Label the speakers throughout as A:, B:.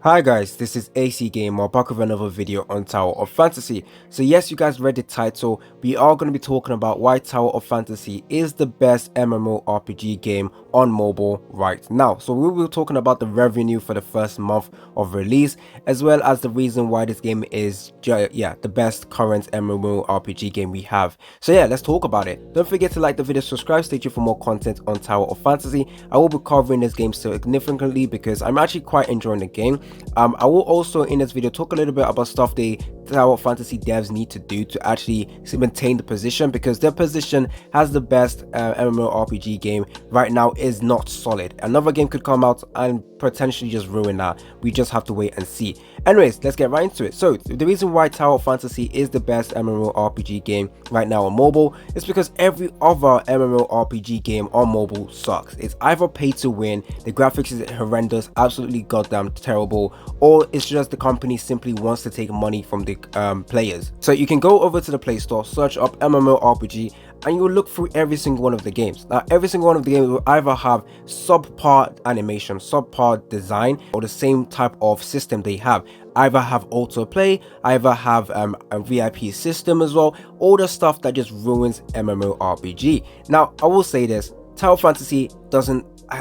A: Hi guys, this is AC Gamer back with another video on Tower of Fantasy. So yes, you guys read the title. We are going to be talking about why Tower of Fantasy is the best MMORPG game on mobile right now. So we will be talking about the revenue for the first month of release, as well as the reason why this game is the best current MMORPG game we have. So yeah, let's talk about it. Don't forget to like the video, subscribe, stay tuned for more content on Tower of Fantasy. I will be covering this game significantly because I'm actually quite enjoying the game. I will also in this video talk a little bit about stuff the Tower of Fantasy devs need to do to actually maintain the position, because their position as the best MMORPG game right now is not solid. Another game could come out and potentially just ruin that. We just have to wait and see. Anyways, let's get right into it. So the reason why Tower of Fantasy is the best MMORPG game right now on mobile is because every other MMORPG game on mobile sucks. It's either pay to win, the graphics is horrendous, absolutely goddamn terrible, or it's just the company simply wants to take money from the players. So you can go over to the Play Store, search up MMORPG, and you'll look through every single one of the games. Now every single one of the games will either have subpar animation, subpar design, or the same type of system they have. Either have autoplay, either have a VIP system as well, all the stuff that just ruins MMORPG. Now I will say this, Tower of Fantasy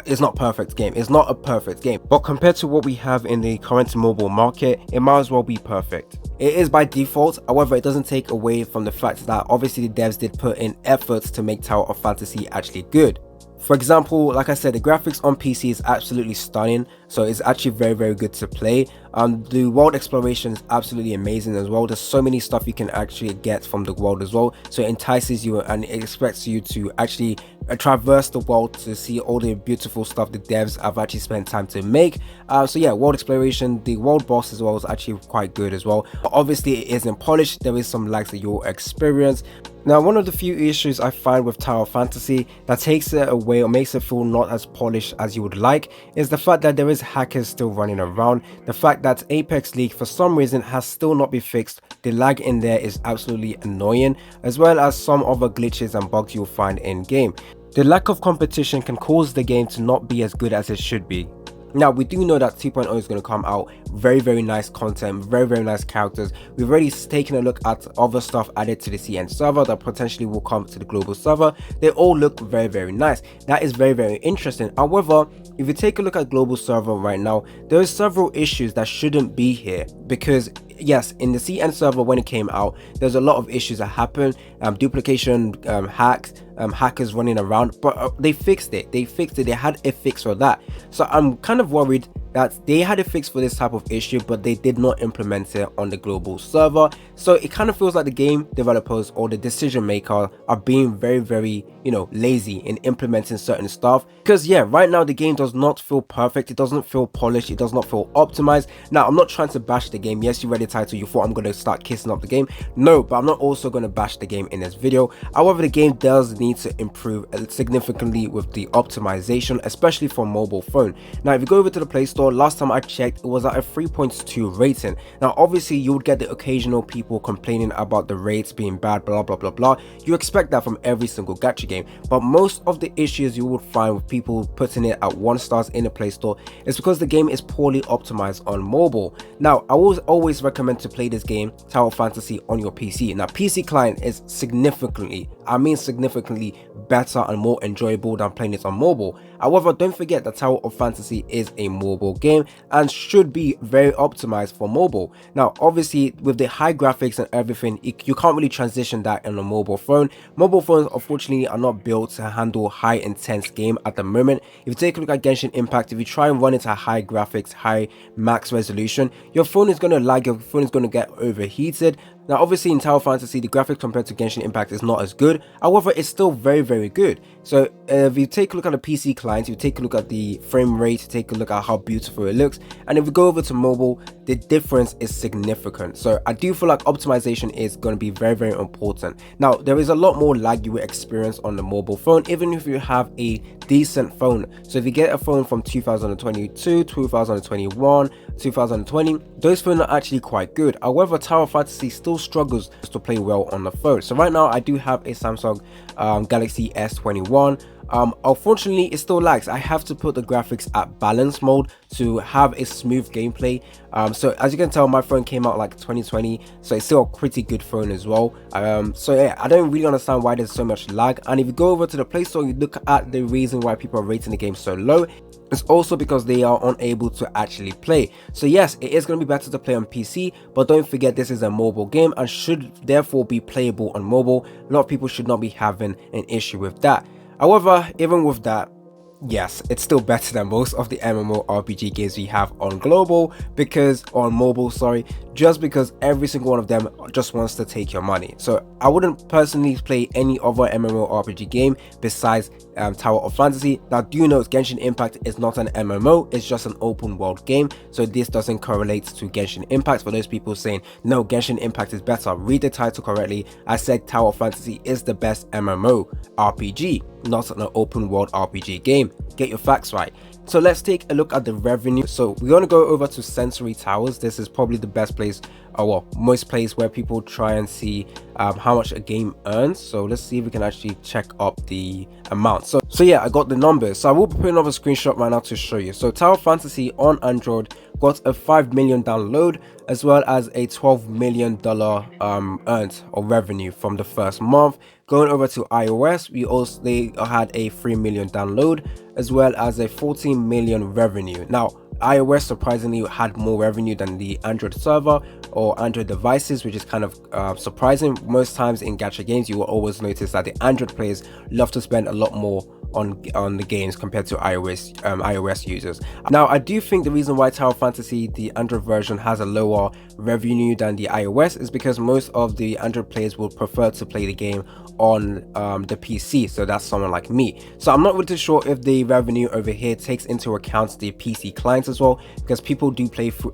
A: it's not a perfect game. It's not a perfect game, but compared to what we have in the current mobile market, it might as well be perfect. It is by default, however, it doesn't take away from the fact that obviously the devs did put in efforts to make Tower of Fantasy actually good. For example, like I said, the graphics on PC is absolutely stunning, so it's actually very good to play. The world exploration is absolutely amazing as well. There's so many stuff you can actually get from the world as well, so it entices you and it expects you to actually traverse the world to see all the beautiful stuff the devs have actually spent time to make. So yeah, world exploration, the world boss as well is actually quite good as well, but obviously it isn't polished. There is some lags that you'll experience. Now, one of the few issues I find with Tower of Fantasy that takes it away or makes it feel not as polished as you would like is the fact that there is hackers still running around. The fact that Apex League for some reason has still not been fixed. The lag in there is absolutely annoying, as well as some other glitches and bugs you'll find in game. The lack of competition can cause the game to not be as good as it should be. Now, we do know that 2.0 is going to come out, very nice content, very nice characters. We've already taken a look at other stuff added to the CN server that potentially will come to the global server. They all look very nice. That is very interesting. However, if you take a look at global server right now, there are several issues that shouldn't be here, because yes, in the CN server when it came out, there's a lot of issues that happen, duplication, hacks, hackers running around, but they fixed it. They had a fix for that. So I'm kind of worried that they had a fix for this type of issue, but they did not implement it on the global server. So it kind of feels like the game developers or the decision maker are being very lazy in implementing certain stuff. Because yeah, right now the game does not feel perfect. It doesn't feel polished. It does not feel optimized. Now, I'm not trying to bash the game. Yes, you read the title, you thought I'm going to start kissing up the game. No, but I'm not also going to bash the game in this video. However, the game does need to improve significantly with the optimization, especially for mobile phone. Now, if you go over to the Play Store, last time I checked, it was at a 3.2 rating. Now, obviously, you would get the occasional people complaining about the rates being bad, blah. You expect that from every single gacha game, but most of the issues you would find with people putting it at 1 stars in the Play Store is because the game is poorly optimized on mobile. Now, I will always recommend to play this game, Tower of Fantasy, on your PC. Now, PC client is significantly better and more enjoyable than playing it on mobile. However, don't forget that Tower of Fantasy is a mobile game and should be very optimized for mobile. Now, obviously, with the high graphics and everything, you can't really transition that in a mobile phone. Mobile phones, unfortunately, are not built to handle high intense game at the moment. If you take a look at Genshin Impact, if you try and run it at high graphics, high max resolution, your phone is going to lag, your phone is going to get overheated. Now, obviously, in Tower Fantasy, the graphics compared to Genshin Impact is not as good. However, it's still very good. So, if you take a look at the PC client, you take a look at the frame rate, you take a look at how beautiful it looks, and if we go over to mobile, the difference is significant. So, I do feel like optimization is going to be very important. Now, there is a lot more lag you will experience on the mobile phone, even if you have a decent phone. So, if you get a phone from 2022, 2021, 2020, those phones are actually quite good. However, Tower Fantasy still struggles to play well on the phone. So right now I do have a Samsung Galaxy S21. Unfortunately it still lags. I have to put the graphics at balance mode to have a smooth gameplay. So as you can tell, my phone came out like 2020, so it's still a pretty good phone as well. So yeah, I don't really understand why there's so much lag. And if you go over to the Play Store, you look at the reason why people are rating the game so low. It's also because they are unable to actually play. So yes, it is going to be better to play on PC, but don't forget this is a mobile game and should therefore be playable on mobile. A lot of people should not be having an issue with that. However, even with that, yes, it's still better than most of the MMORPG games we have on global, because on mobile, sorry, just because every single one of them just wants to take your money. So I wouldn't personally play any other MMORPG game besides Tower of Fantasy. Now do note, Genshin Impact is not an MMO, it's just an open world game, so this doesn't correlate to Genshin Impact. For those people saying no, Genshin Impact is better, read the title correctly. I said Tower of Fantasy is the best MMORPG, not an open world RPG game. Get your facts right. So let's take a look at the revenue. So we're going to go over to Sensory Towers. This is probably the best place, or well, most place where people try and see how much a game earns. So let's see if we can actually check up the amount. So yeah, I got the numbers. So I will be putting up a screenshot right now to show you. So Tower Fantasy on Android got a 5 million download, as well as a $12 million earned or revenue from the first month. Going over to iOS, they had a 3 million download, as well as a 14 million revenue. Now iOS surprisingly had more revenue than the Android server or Android devices, which is kind of surprising. Most times in gacha games, you will always notice that the Android players love to spend a lot more on the games compared to iOS users. Now I do think the reason why Tower Fantasy, the Android version, has a lower revenue than the iOS is because most of the Android players would prefer to play the game on the PC. So that's someone like me. So I'm not really sure if the revenue over here takes into account the PC clients as well, because people do pay through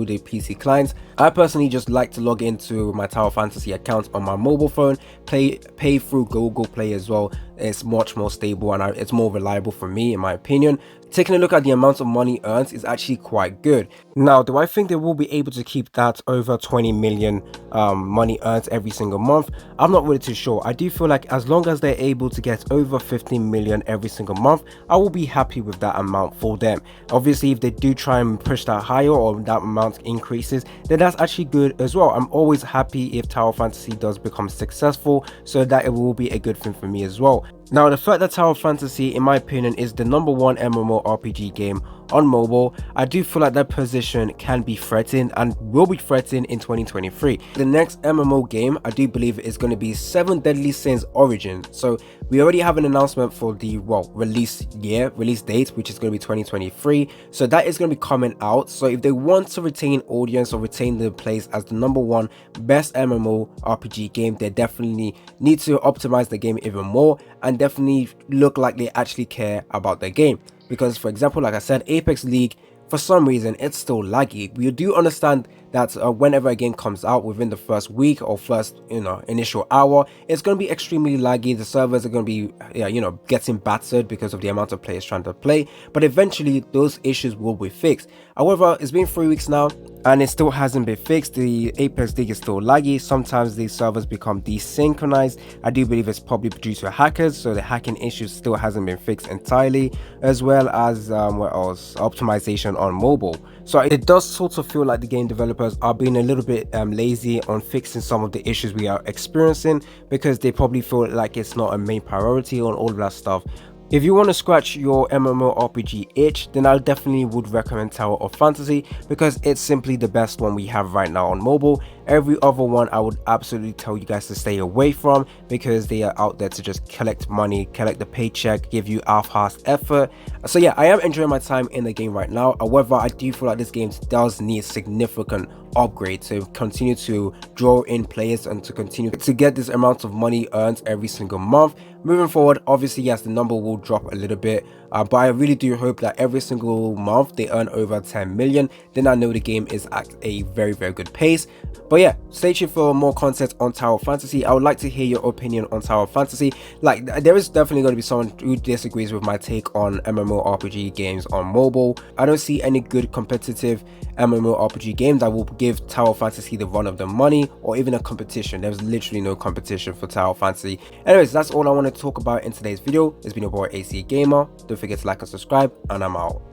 A: the PC clients. I personally just like to log into my Tower Fantasy account on my mobile phone, pay through Google Play as well. It's much more stable and it's more reliable for me, in my opinion. Taking a look at the amount of money earned is actually quite good. Now, do I think they will be able to keep that over 20 million money earned every single month? I'm not really too sure. I do feel like as long as they're able to get over 15 million every single month, I will be happy with that amount for them. Obviously, if they do try and push that higher or that amount increases, then that's actually good as well. I'm always happy if Tower Fantasy does become successful, so that it will be a good thing for me as well. Now, the fact that Tower Fantasy, in my opinion, is the #1 MMORPG game on mobile, I do feel like that position can be threatened and will be threatened in 2023. The next MMO game, I do believe, is going to be 7 Deadly Sins Origin. So we already have an announcement for the release date, which is going to be 2023. So that is going to be coming out. So if they want to retain audience or retain the place as the #1 best MMORPG game, they definitely need to optimize the game even more and definitely look like they actually care about their game. Because for example, like I said, Apex League, for some reason it's still laggy. We do understand that whenever a game comes out within the first week or first initial hour, it's going to be extremely laggy. The servers are going to be getting battered because of the amount of players trying to play, but eventually those issues will be fixed. However, it's been 3 weeks now and it still hasn't been fixed. The Apex League is still laggy. Sometimes these servers become desynchronized. I do believe it's probably due to hackers, so the hacking issues still hasn't been fixed entirely, as well as what else, optimization on mobile. So it does sort of feel like the game developers are being a little bit lazy on fixing some of the issues we are experiencing, because they probably feel like it's not a main priority on all of that stuff. If you want to scratch your MMORPG itch, then I definitely would recommend Tower of Fantasy, because it's simply the best one we have right now on mobile. Every other one I would absolutely tell you guys to stay away from, because they are out there to just collect money, collect the paycheck, give you half-assed effort. So yeah, I am enjoying my time in the game right now. However, I do feel like this game does need significant upgrade to continue to draw in players and to continue to get this amount of money earned every single month. Moving forward, obviously, yes, the number will drop a little bit, but I really do hope that every single month they earn over 10 million. Then I know the game is at a very, very good pace. But yeah, stay tuned for more content on Tower Fantasy. I would like to hear your opinion on Tower Fantasy. Like, there is definitely going to be someone who disagrees with my take on MMORPG games on mobile. I don't see any good competitive MMORPG game that will give Tower Fantasy the run of the money or even a competition. There's literally no competition for Tower Fantasy. Anyways, that's all I wanted to talk about in today's video. It's been your boy AC Gamer. Don't forget to like and subscribe, and I'm out.